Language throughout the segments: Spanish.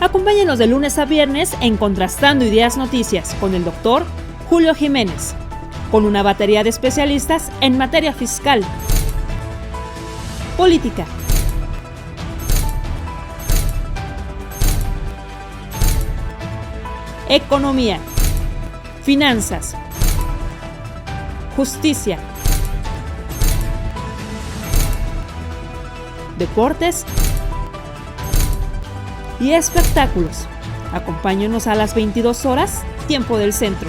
Acompáñenos de lunes a viernes en Contrastando Ideas Noticias con el doctor Julio Jiménez, con una batería de especialistas en materia fiscal, política, economía, finanzas, justicia, deportes y espectáculos. Acompáñenos a las 22 horas, tiempo del centro.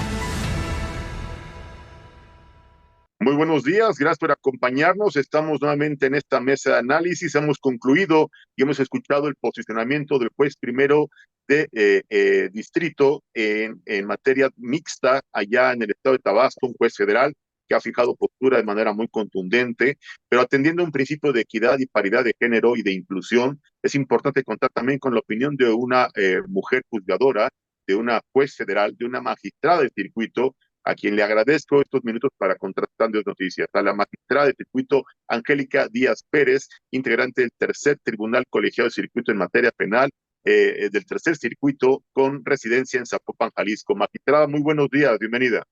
Muy buenos días, gracias por acompañarnos. Estamos nuevamente en esta mesa de análisis. Hemos concluido y hemos escuchado el posicionamiento del juez primero de distrito en materia mixta allá en el estado de Tabasco, un juez federal que ha fijado postura de manera muy contundente, pero atendiendo a un principio de equidad y paridad de género y de inclusión. Es importante contar también con la opinión de una mujer juzgadora, de una juez federal, de una magistrada del circuito, a quien le agradezco estos minutos para Contrastando Noticias, a la magistrada de circuito Angélica Díaz Pérez, integrante del tercer tribunal colegiado de circuito en materia penal, del tercer circuito con residencia en Zapopan, Jalisco. Magistrada, muy buenos días, bienvenida.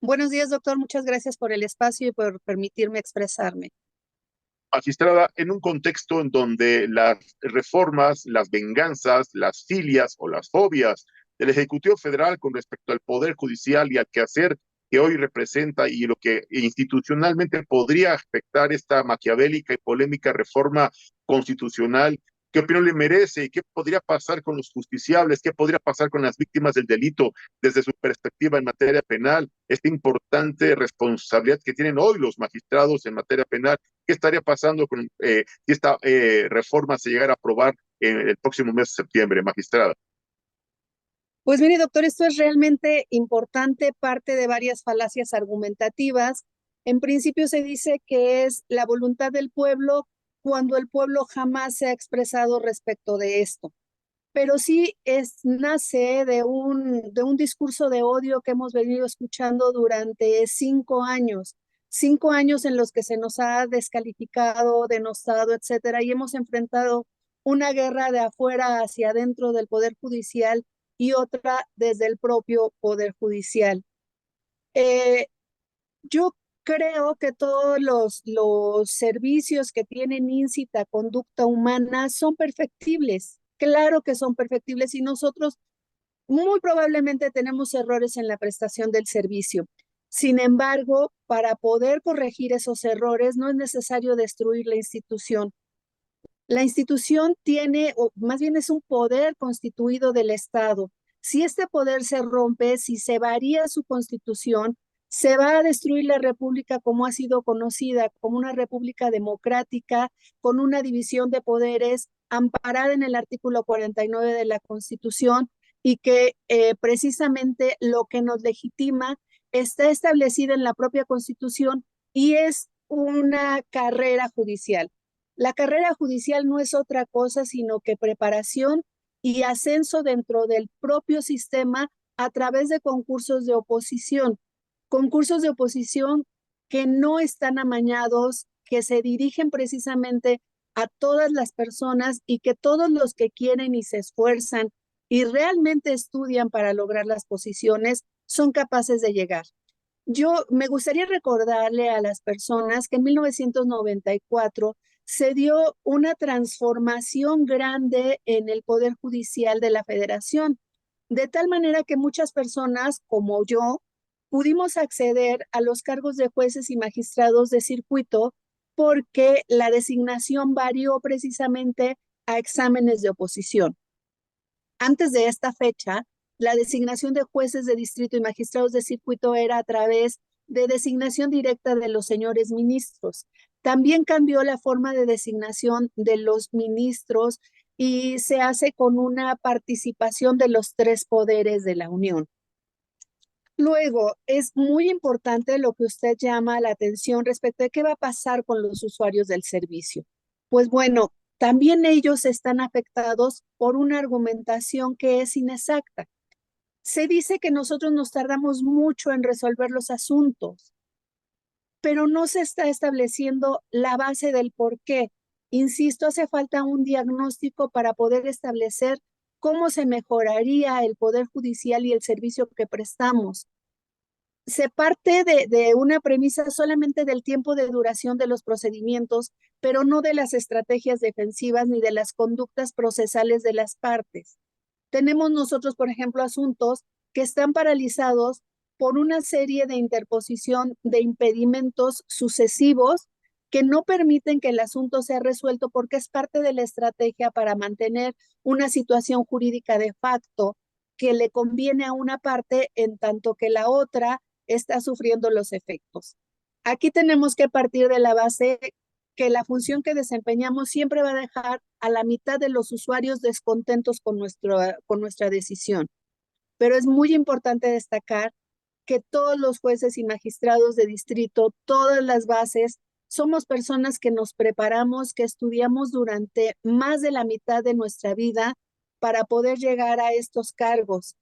Buenos días, doctor. Muchas gracias por el espacio y por permitirme expresarme. Magistrada, en un contexto en donde las reformas, las venganzas, las filias o las fobias del Ejecutivo Federal con respecto al Poder Judicial y al quehacer que hoy representa y lo que institucionalmente podría afectar esta maquiavélica y polémica reforma constitucional, ¿qué opinión le merece y qué podría pasar con los justiciables? ¿Qué podría pasar con las víctimas del delito desde su perspectiva en materia penal? Esta importante responsabilidad que tienen hoy los magistrados en materia penal. ¿Qué estaría pasando con si esta reforma se llegara a aprobar en el próximo mes de septiembre, magistrada? Pues mire, doctor, esto es realmente importante, parte de varias falacias argumentativas. En principio se dice que es la voluntad del pueblo cuando el pueblo jamás se ha expresado respecto de esto. Pero sí nace de un discurso de odio que hemos venido escuchando durante 5 años. 5 años en los que se nos ha descalificado, denostado, etcétera, y hemos enfrentado una guerra de afuera hacia adentro del Poder Judicial y otra desde el propio Poder Judicial. Yo creo que todos los servicios que tienen íncita conducta humana son perfectibles. Claro que son perfectibles y nosotros muy probablemente tenemos errores en la prestación del servicio. Sin embargo, para poder corregir esos errores no es necesario destruir la institución. La institución tiene, o más bien es un poder constituido del Estado. Si este poder se rompe, si se varía su constitución, se va a destruir la república como ha sido conocida, como una república democrática, con una división de poderes amparada en el artículo 49 de la Constitución y que precisamente lo que nos legitima está establecida en la propia Constitución y es una carrera judicial. La carrera judicial no es otra cosa sino que preparación y ascenso dentro del propio sistema a través de concursos de oposición que no están amañados, que se dirigen precisamente a todas las personas y que todos los que quieren y se esfuerzan y realmente estudian para lograr las posiciones son capaces de llegar. Yo me gustaría recordarle a las personas que en 1994 se dio una transformación grande en el Poder Judicial de la Federación, de tal manera que muchas personas como yo pudimos acceder a los cargos de jueces y magistrados de circuito porque la designación varió precisamente a exámenes de oposición. Antes de esta fecha, la designación de jueces de distrito y magistrados de circuito era a través de designación directa de los señores ministros. También cambió la forma de designación de los ministros y se hace con una participación de los tres poderes de la Unión. Luego, es muy importante lo que usted llama la atención respecto de qué va a pasar con los usuarios del servicio. Pues bueno, también ellos están afectados por una argumentación que es inexacta. Se dice que nosotros nos tardamos mucho en resolver los asuntos, pero no se está estableciendo la base del por qué. Insisto, hace falta un diagnóstico para poder establecer cómo se mejoraría el Poder Judicial y el servicio que prestamos. Se parte de una premisa solamente del tiempo de duración de los procedimientos, pero no de las estrategias defensivas ni de las conductas procesales de las partes. Tenemos nosotros, por ejemplo, asuntos que están paralizados por una serie de interposición de impedimentos sucesivos que no permiten que el asunto sea resuelto porque es parte de la estrategia para mantener una situación jurídica de facto que le conviene a una parte en tanto que la otra está sufriendo los efectos. Aquí tenemos que partir de la base que la función que desempeñamos siempre va a dejar a la mitad de los usuarios descontentos con nuestra decisión. Pero es muy importante destacar que todos los jueces y magistrados de distrito, todas las bases, somos personas que nos preparamos, que estudiamos durante más de la mitad de nuestra vida para poder llegar a estos cargos.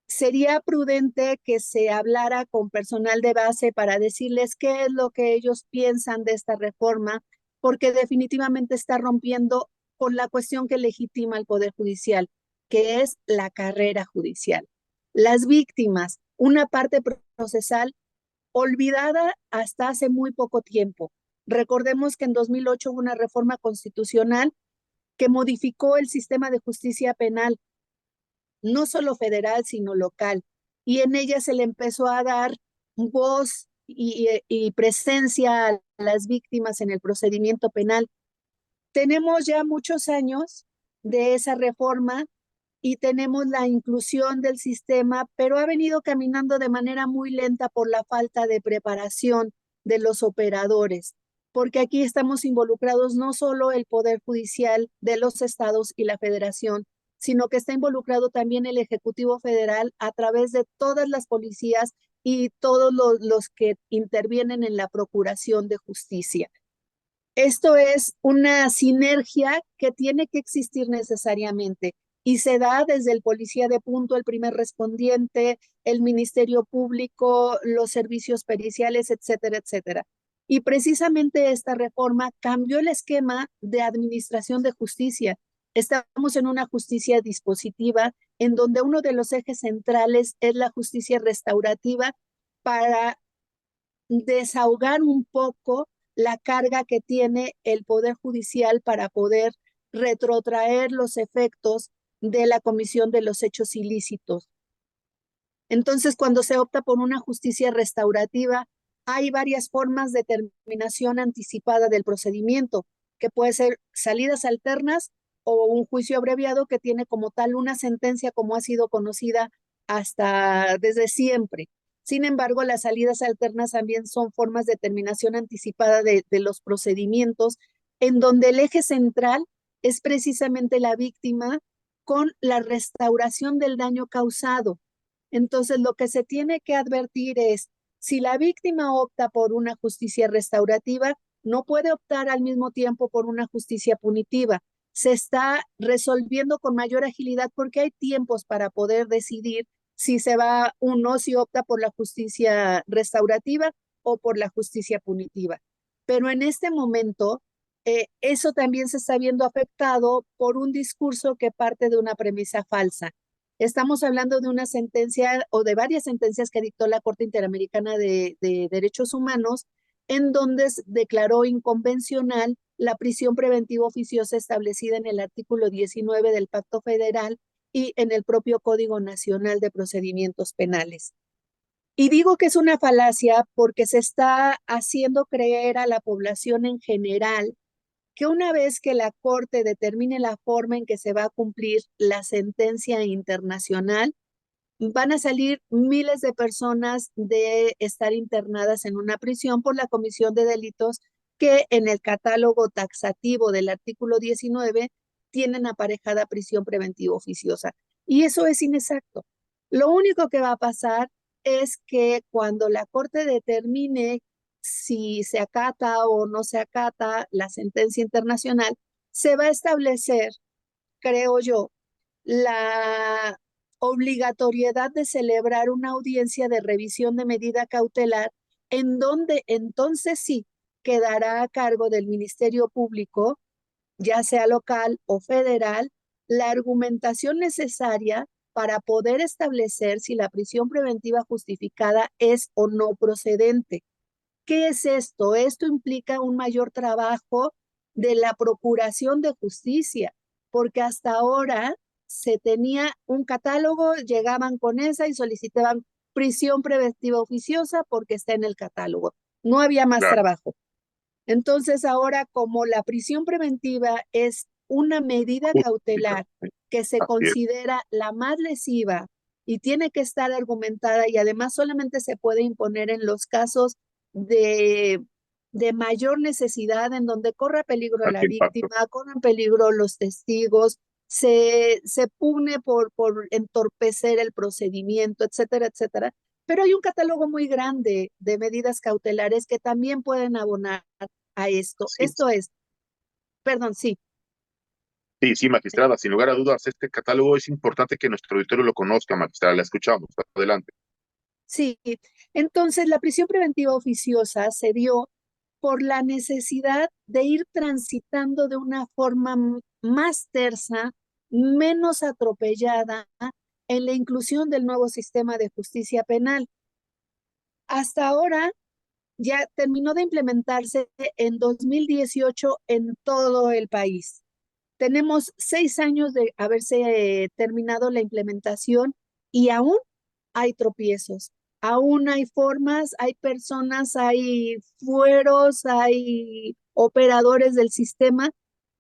Sería prudente que se hablara con personal de base para decirles qué es lo que ellos piensan de esta reforma, porque definitivamente está rompiendo con la cuestión que legitima el Poder Judicial, que es la carrera judicial. Las víctimas, una parte procesal olvidada hasta hace muy poco tiempo. Recordemos que en 2008 hubo una reforma constitucional que modificó el sistema de justicia penal, no solo federal, sino local. Y en ella se le empezó a dar voz y presencia a las víctimas en el procedimiento penal. Tenemos ya muchos años de esa reforma y tenemos la inclusión del sistema, pero ha venido caminando de manera muy lenta por la falta de preparación de los operadores, porque aquí estamos involucrados no solo el Poder Judicial de los estados y la Federación, sino que está involucrado también el Ejecutivo Federal a través de todas las policías y todos los que intervienen en la procuración de justicia. Esto es una sinergia que tiene que existir necesariamente y se da desde el policía de punto, el primer respondiente, el Ministerio Público, los servicios periciales, etcétera, etcétera. Y precisamente esta reforma cambió el esquema de administración de justicia. Estamos en una justicia dispositiva en donde uno de los ejes centrales es la justicia restaurativa para desahogar un poco la carga que tiene el Poder Judicial para poder retrotraer los efectos de la comisión de los hechos ilícitos. Entonces, cuando se opta por una justicia restaurativa, hay varias formas de terminación anticipada del procedimiento, que puede ser salidas alternas o un juicio abreviado que tiene como tal una sentencia como ha sido conocida hasta desde siempre. Sin embargo, las salidas alternas también son formas de terminación anticipada de los procedimientos, en donde el eje central es precisamente la víctima con la restauración del daño causado. Entonces, lo que se tiene que advertir es, si la víctima opta por una justicia restaurativa, no puede optar al mismo tiempo por una justicia punitiva. Se está resolviendo con mayor agilidad porque hay tiempos para poder decidir si se va uno, si opta por la justicia restaurativa o por la justicia punitiva. Pero en este momento, eso también se está viendo afectado por un discurso que parte de una premisa falsa. Estamos hablando de una sentencia o de varias sentencias que dictó la Corte Interamericana de Derechos Humanos, en donde declaró inconvencional la prisión preventiva oficiosa establecida en el artículo 19 del Pacto Federal y en el propio Código Nacional de Procedimientos Penales. Y digo que es una falacia porque se está haciendo creer a la población en general que una vez que la Corte determine la forma en que se va a cumplir la sentencia internacional, van a salir miles de personas de estar internadas en una prisión por la comisión de delitos que en el catálogo taxativo del artículo 19 tienen aparejada prisión preventiva oficiosa. Y eso es inexacto. Lo único que va a pasar es que cuando la Corte determine si se acata o no se acata la sentencia internacional, se va a establecer, creo yo, la obligatoriedad de celebrar una audiencia de revisión de medida cautelar, en donde entonces sí quedará a cargo del Ministerio Público, ya sea local o federal, la argumentación necesaria para poder establecer si la prisión preventiva justificada es o no procedente. ¿Qué es esto? Esto implica un mayor trabajo de la Procuración de Justicia, porque hasta ahora se tenía un catálogo, llegaban con esa y solicitaban prisión preventiva oficiosa porque está en el catálogo. No había más Claro, trabajo. Entonces ahora, como la prisión preventiva es una medida justifica. cautelar que se Así es. considera la más lesiva y tiene que estar argumentada y además solamente se puede imponer en los casos de, de mayor necesidad, en donde corre peligro Alto la impacto. víctima, corren peligro los testigos, se pugne por entorpecer el procedimiento, etcétera, etcétera. Pero hay un catálogo muy grande de medidas cautelares que también pueden abonar a esto. Así es. Esto es, perdón, sí, Sí, sí, magistrada, sin lugar a dudas, este catálogo es importante que nuestro auditorio lo conozca, magistrada, la escuchamos. Adelante. sí. Entonces, la prisión preventiva oficiosa se dio por la necesidad de ir transitando de una forma más tersa, menos atropellada en la inclusión del nuevo sistema de justicia penal. Hasta ahora ya terminó de implementarse en 2018 en todo el país. Tenemos 6 años de haberse terminado la implementación y aún hay tropiezos, aún hay formas, hay personas, hay fueros, hay operadores del sistema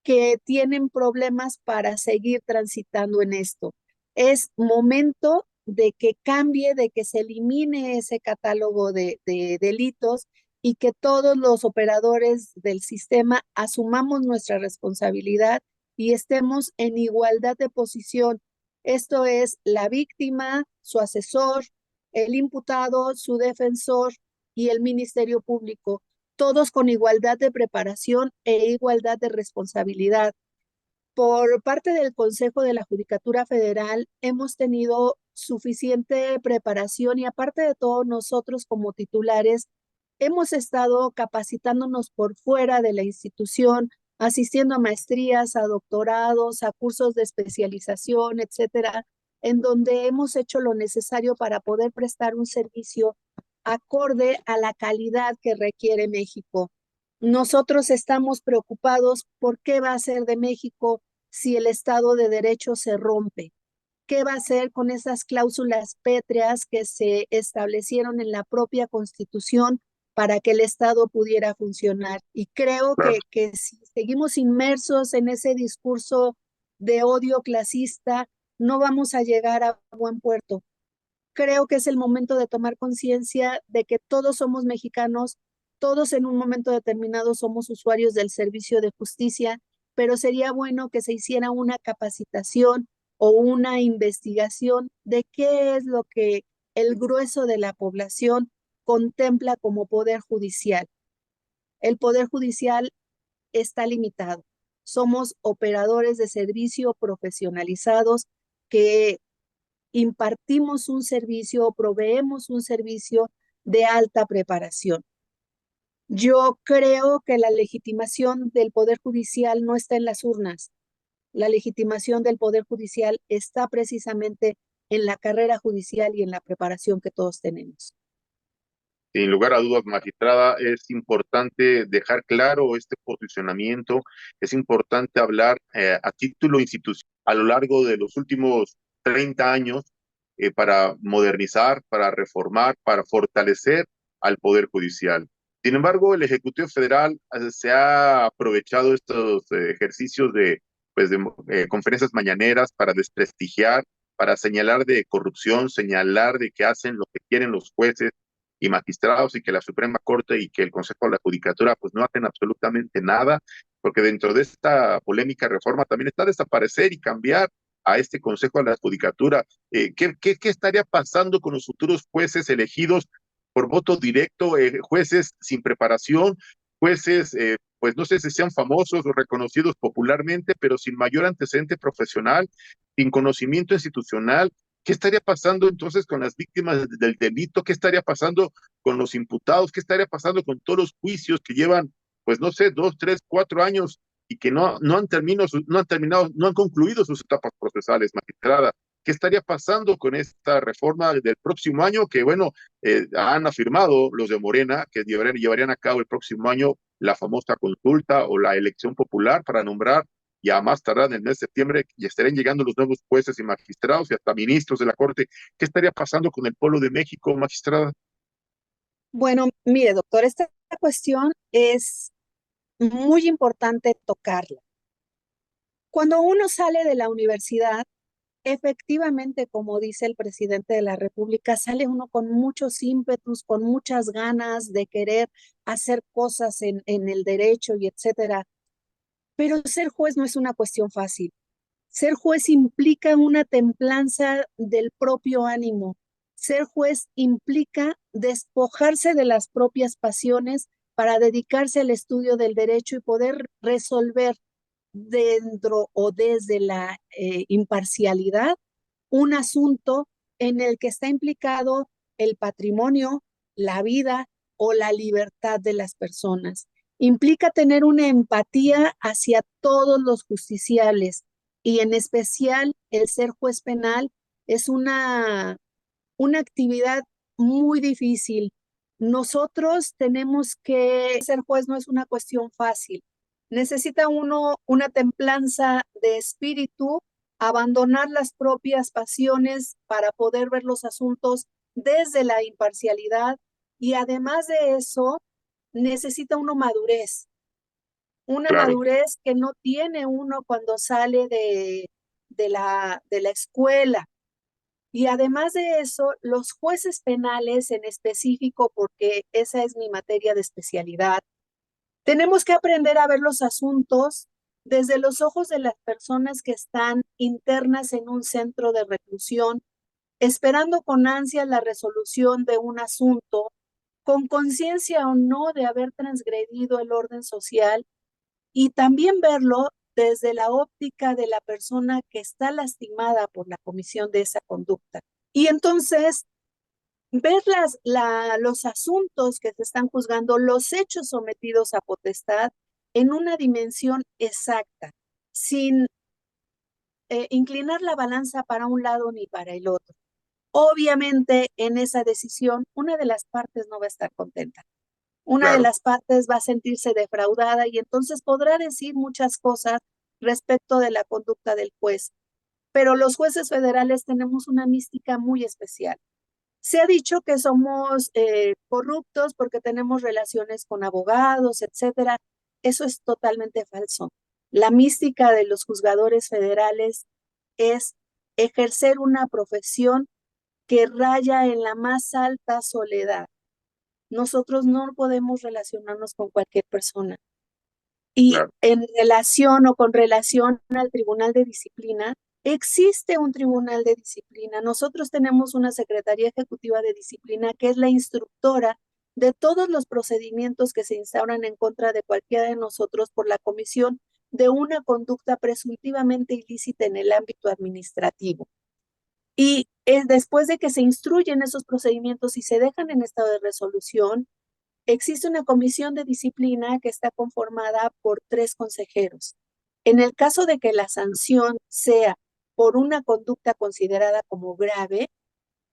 que tienen problemas para seguir transitando en esto. Es momento de que cambie, de que se elimine ese catálogo de delitos y que todos los operadores del sistema asumamos nuestra responsabilidad y estemos en igualdad de posición. Esto es la víctima, su asesor, el imputado, su defensor y el Ministerio Público, todos con igualdad de preparación e igualdad de responsabilidad. Por parte del Consejo de la Judicatura Federal hemos tenido suficiente preparación y aparte de todo nosotros como titulares hemos estado capacitándonos por fuera de la institución, asistiendo a maestrías, a doctorados, a cursos de especialización, etcétera, en donde hemos hecho lo necesario para poder prestar un servicio acorde a la calidad que requiere México. Nosotros estamos preocupados por qué va a ser de México si el Estado de Derecho se rompe. ¿Qué va a hacer con esas cláusulas pétreas que se establecieron en la propia Constitución para que el Estado pudiera funcionar? Y creo Claro. que si seguimos inmersos en ese discurso de odio clasista, no vamos a llegar a buen puerto. Creo que es el momento de tomar conciencia de que todos somos mexicanos, todos en un momento determinado somos usuarios del servicio de justicia, pero sería bueno que se hiciera una capacitación o una investigación de qué es lo que el grueso de la población contempla como poder judicial. El poder judicial está limitado. Somos operadores de servicio profesionalizados que impartimos un servicio o proveemos un servicio de alta preparación. Yo creo que la legitimación del Poder Judicial no está en las urnas. La legitimación del Poder Judicial está precisamente en la carrera judicial y en la preparación que todos tenemos. Sin lugar a dudas, magistrada, es importante dejar claro este posicionamiento, es importante hablar a título institucional a lo largo de los últimos 30 años para modernizar, para reformar, para fortalecer al Poder Judicial. Sin embargo, el Ejecutivo Federal se ha aprovechado estos ejercicios de conferencias mañaneras para desprestigiar, para señalar de corrupción, señalar de que hacen lo que quieren los jueces y magistrados y que la Suprema Corte y que el Consejo de la Judicatura pues no hacen absolutamente nada, porque dentro de esta polémica reforma también está desaparecer y cambiar a este Consejo de la Judicatura. ¿Qué estaría pasando con los futuros jueces elegidos por voto directo, jueces sin preparación, jueces, pues no sé si sean famosos o reconocidos popularmente, pero sin mayor antecedente profesional, sin conocimiento institucional? ¿Qué estaría pasando entonces con las víctimas del delito? ¿Qué estaría pasando con los imputados? ¿Qué estaría pasando con todos los juicios que llevan, pues no sé, 2, 3, 4 años y que no han concluido sus etapas procesales, magistrada. ¿Qué estaría pasando con esta reforma del próximo año? Que bueno, han afirmado los de Morena que llevarían a cabo el próximo año la famosa consulta o la elección popular para nombrar, y a más tardar en el mes de septiembre y estarían llegando los nuevos jueces y magistrados y hasta ministros de la Corte. ¿Qué estaría pasando con el pueblo de México, magistrada? Bueno, mire, doctor, esta cuestión es muy importante tocarla. Cuando uno sale de la universidad, efectivamente, como dice el presidente de la República, sale uno con muchos ímpetus, con muchas ganas de querer hacer cosas en el derecho y etcétera. Pero ser juez no es una cuestión fácil. Ser juez implica una templanza del propio ánimo. Ser juez implica despojarse de las propias pasiones para dedicarse al estudio del derecho y poder resolver dentro o desde la imparcialidad un asunto en el que está implicado el patrimonio, la vida o la libertad de las personas. Implica tener una empatía hacia todos los justiciables y en especial el ser juez penal es una actividad muy difícil. Nosotros tenemos que ser juez, no es una cuestión fácil. Necesita uno una templanza de espíritu, abandonar las propias pasiones para poder ver los asuntos desde la imparcialidad y además de eso, necesita uno madurez, una Claro, madurez que no tiene uno cuando sale de la escuela. Y además de eso, los jueces penales en específico, porque esa es mi materia de especialidad, tenemos que aprender a ver los asuntos desde los ojos de las personas que están internas en un centro de reclusión, esperando con ansia la resolución de un asunto, con conciencia o no de haber transgredido el orden social, y también verlo desde la óptica de la persona que está lastimada por la comisión de esa conducta. Y entonces ver los asuntos que se están juzgando, los hechos sometidos a potestad en una dimensión exacta, sin inclinar la balanza para un lado ni para el otro. Obviamente, en esa decisión, una de las partes no va a estar contenta. Una de claro. las partes va a sentirse defraudada y entonces podrá decir muchas cosas respecto de la conducta del juez. Pero los jueces federales tenemos una mística muy especial. Se ha dicho que somos corruptos porque tenemos relaciones con abogados, etcétera. Eso es totalmente falso. La mística de los juzgadores federales es ejercer una profesión que raya en la más alta soledad. Nosotros no podemos relacionarnos con cualquier persona. Y Claro. en relación o con relación al Tribunal de Disciplina, existe un Tribunal de Disciplina. Nosotros tenemos una Secretaría Ejecutiva de Disciplina que es la instructora de todos los procedimientos que se instauran en contra de cualquiera de nosotros por la comisión de una conducta presuntivamente ilícita en el ámbito administrativo. Y después de que se instruyen esos procedimientos y se dejan en estado de resolución, existe una comisión de disciplina que está conformada por 3 consejeros. En el caso de que la sanción sea por una conducta considerada como grave,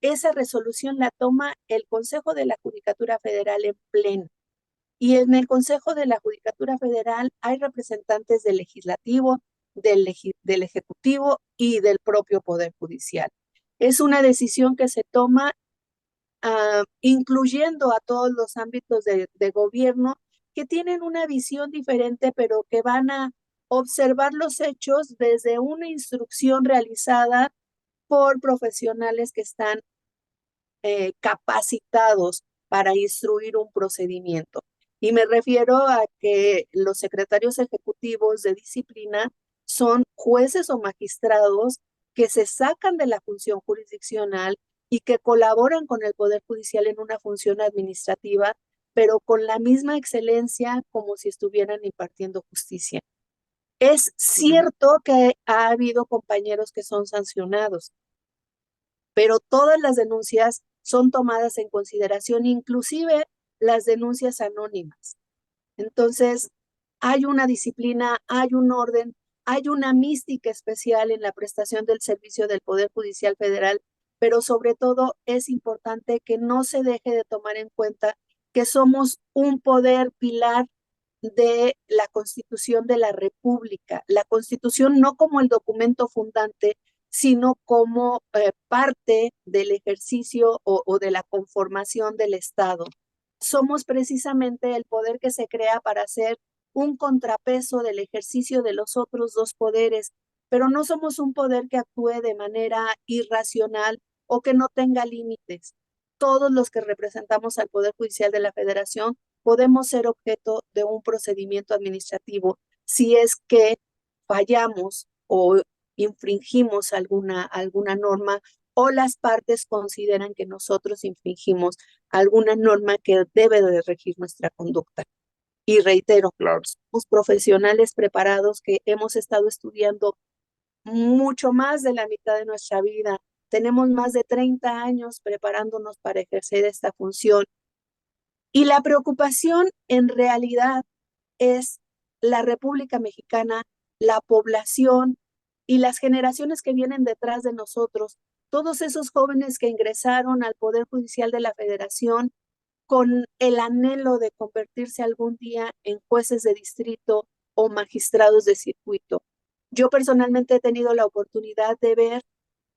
esa resolución la toma el Consejo de la Judicatura Federal en pleno. Y en el Consejo de la Judicatura Federal hay representantes del Legislativo, del Ejecutivo y del propio Poder Judicial. Es una decisión que se toma incluyendo a todos los ámbitos de gobierno que tienen una visión diferente, pero que van a observar los hechos desde una instrucción realizada por profesionales que están capacitados para instruir un procedimiento. Y me refiero a que los secretarios ejecutivos de disciplina son jueces o magistrados que se sacan de la función jurisdiccional y que colaboran con el Poder Judicial en una función administrativa, pero con la misma excelencia como si estuvieran impartiendo justicia. Es cierto que ha habido compañeros que son sancionados, pero todas las denuncias son tomadas en consideración, inclusive las denuncias anónimas. Entonces, hay una disciplina, hay un orden, hay una mística especial en la prestación del servicio del Poder Judicial Federal, pero sobre todo es importante que no se deje de tomar en cuenta que somos un poder pilar de la Constitución de la República. La Constitución no como el documento fundante, sino como parte del ejercicio o de la conformación del Estado. Somos precisamente el poder que se crea para hacer un contrapeso del ejercicio de los otros dos poderes, pero no somos un poder que actúe de manera irracional o que no tenga límites. Todos los que representamos al Poder Judicial de la Federación podemos ser objeto de un procedimiento administrativo si es que fallamos o infringimos alguna norma o las partes consideran que nosotros infringimos alguna norma que debe de regir nuestra conducta. Y reitero, Claro. somos profesionales preparados que hemos estado estudiando mucho más de la mitad de nuestra vida. Tenemos más de 30 años preparándonos para ejercer esta función. Y la preocupación en realidad es la República Mexicana, la población y las generaciones que vienen detrás de nosotros, todos esos jóvenes que ingresaron al Poder Judicial de la Federación con el anhelo de convertirse algún día en jueces de distrito o magistrados de circuito. Yo personalmente he tenido la oportunidad de ver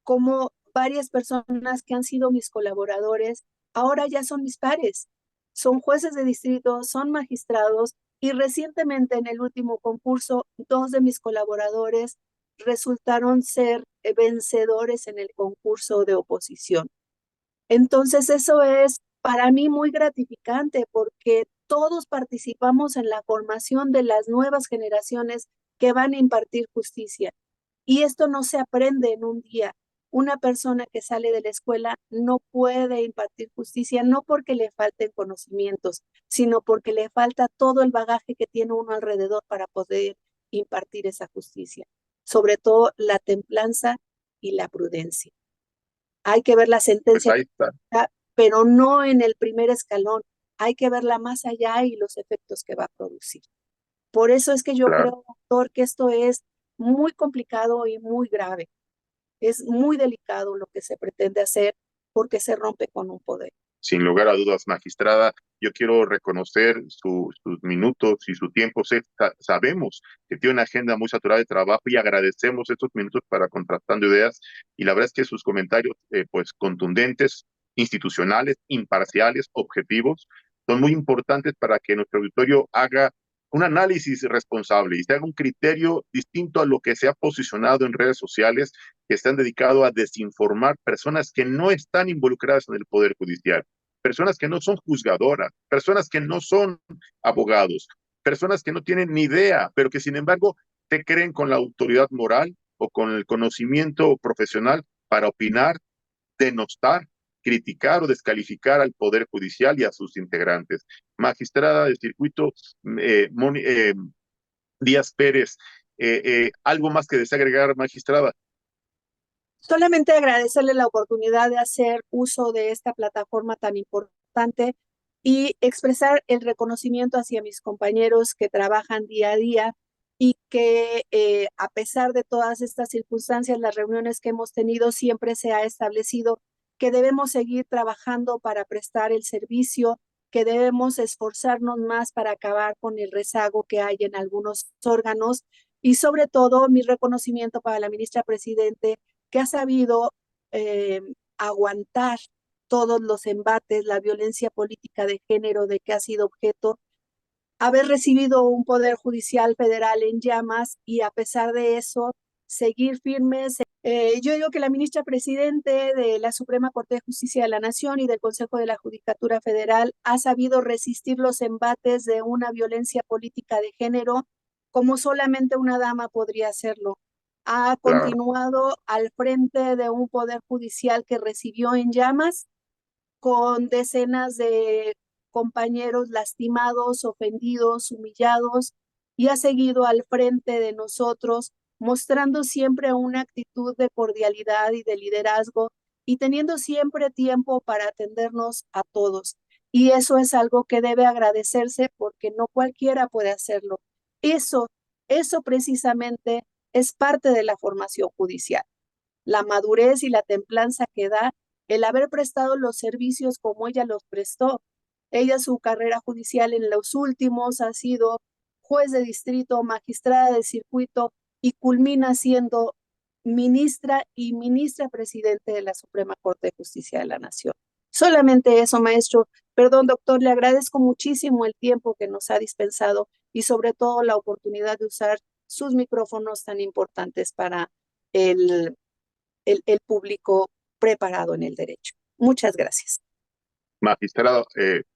cómo varias personas que han sido mis colaboradores ahora ya son mis pares, son jueces de distrito, son magistrados y recientemente en el último concurso 2 de mis colaboradores resultaron ser vencedores en el concurso de oposición. Entonces eso es para mí muy gratificante porque todos participamos en la formación de las nuevas generaciones que van a impartir justicia. Y esto no se aprende en un día. Una persona que sale de la escuela no puede impartir justicia, no porque le falten conocimientos, sino porque le falta todo el bagaje que tiene uno alrededor para poder impartir esa justicia. Sobre todo la templanza y la prudencia. Hay que ver la Pues sentencia, ahí está. pero no en el primer escalón. Hay que verla más allá y los efectos que va a producir. Por eso es que yo Claro. creo, doctor, que esto es muy complicado y muy grave. Es muy delicado lo que se pretende hacer porque se rompe con un poder. Sin lugar a dudas, magistrada, yo quiero reconocer sus minutos y su tiempo. Sabemos que tiene una agenda muy saturada de trabajo y agradecemos estos minutos para contrastando ideas. Y la verdad es que sus comentarios, pues contundentes, institucionales, imparciales, objetivos, son muy importantes para que nuestro auditorio haga un análisis responsable y se haga un criterio distinto a lo que se ha posicionado en redes sociales que están dedicados a desinformar personas que no están involucradas en el Poder Judicial, personas que no son juzgadoras, personas que no son abogados, personas que no tienen ni idea, pero que sin embargo se creen con la autoridad moral o con el conocimiento profesional para opinar, denostar, criticar o descalificar al Poder Judicial y a sus integrantes. Magistrada del circuito, Díaz Pérez, ¿algo más que desea agregar, magistrada? Solamente agradecerle la oportunidad de hacer uso de esta plataforma tan importante y expresar el reconocimiento hacia mis compañeros que trabajan día a día y que a pesar de todas estas circunstancias, las reuniones que hemos tenido, siempre se ha establecido que debemos seguir trabajando para prestar el servicio, que debemos esforzarnos más para acabar con el rezago que hay en algunos órganos y sobre todo mi reconocimiento para la ministra Presidente que ha sabido aguantar todos los embates, la violencia política de género de que ha sido objeto, haber recibido un poder judicial federal en llamas y a pesar de eso, seguir firmes. Yo digo que la ministra Presidente de la Suprema Corte de Justicia de la Nación y del Consejo de la Judicatura Federal ha sabido resistir los embates de una violencia política de género como solamente una dama podría hacerlo. Ha Claro. continuado al frente de un poder judicial que recibió en llamas con decenas de compañeros lastimados, ofendidos, humillados, y ha seguido al frente de nosotros, mostrando siempre una actitud de cordialidad y de liderazgo y teniendo siempre tiempo para atendernos a todos. Y eso es algo que debe agradecerse porque no cualquiera puede hacerlo. Eso, eso precisamente es parte de la formación judicial. La madurez y la templanza que da el haber prestado los servicios como ella los prestó. Ella, su carrera judicial en los últimos ha sido juez de distrito, magistrada de circuito y culmina siendo ministra y ministra presidente de la Suprema Corte de Justicia de la Nación. Solamente eso, maestro. Perdón, doctor, le agradezco muchísimo el tiempo que nos ha dispensado y sobre todo la oportunidad de usar sus micrófonos tan importantes para el, el público preparado en el derecho. Muchas gracias. Magistrada,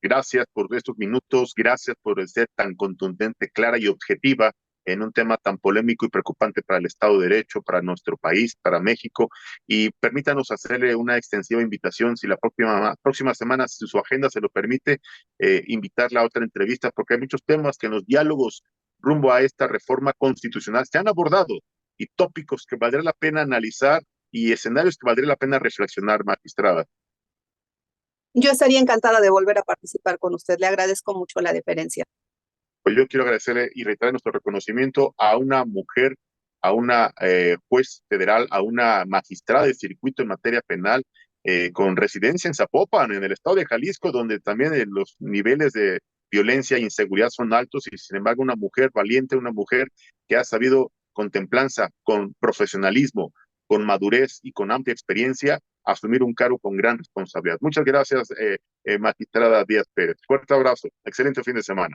gracias por estos minutos, gracias por ser tan contundente, clara y objetiva en un tema tan polémico y preocupante para el Estado de Derecho, para nuestro país, para México. Y permítanos hacerle una extensiva invitación, si la próxima semana, si su agenda se lo permite, invitarla a otra entrevista, porque hay muchos temas que en los diálogos rumbo a esta reforma constitucional se han abordado y tópicos que valdría la pena analizar y escenarios que valdría la pena reflexionar, magistrada. Yo estaría encantada de volver a participar con usted. Le agradezco mucho la deferencia. Pues yo quiero agradecerle y reiterar nuestro reconocimiento a una mujer, a una juez federal, a una magistrada de circuito en materia penal, con residencia en Zapopan, en el estado de Jalisco, donde también los niveles de violencia e inseguridad son altos, y sin embargo una mujer valiente, una mujer que ha sabido con templanza, con profesionalismo, con madurez y con amplia experiencia, asumir un cargo con gran responsabilidad. Muchas gracias, magistrada Díaz Pérez. Fuerte abrazo. Excelente fin de semana.